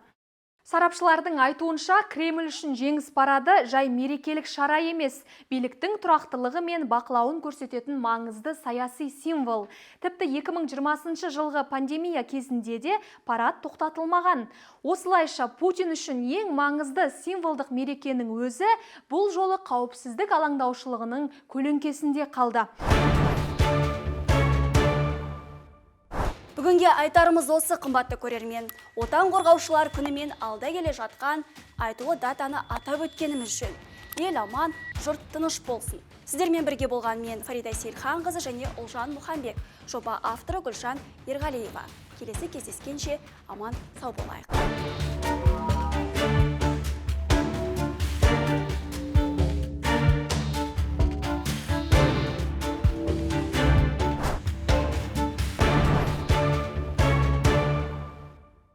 Сарапшылардың айтуынша, Кремль үшін жеңіс парады жай мерекелік шара емес, биліктің тұрақтылығы мен бақылауын көрсететін маңызды саяси символ. Тіпті 2020 жылғы пандемия кезінде де парад тоқтатылмаған. Осылайша Путин үшін ең маңызды символдық мерекенің өзі бұл жолы қауіпсіздік алаңдаушылығының көлеңкесінде қалды. Бүгінге айтарымыз осы, қымбатты көрермен. Отан қорғаушылар күнімен алда келе жатқан айтулы датаны атап өткеніміз жөн. Ел аман, жұрт тыныш болсын. Сіздермен бірге болған мен Фарида Сейлханқызы және Ұлжан Мұхамбек. Жоба авторы Гүлжан Ерғалиева. Келесі кездескенше аман сау болайық.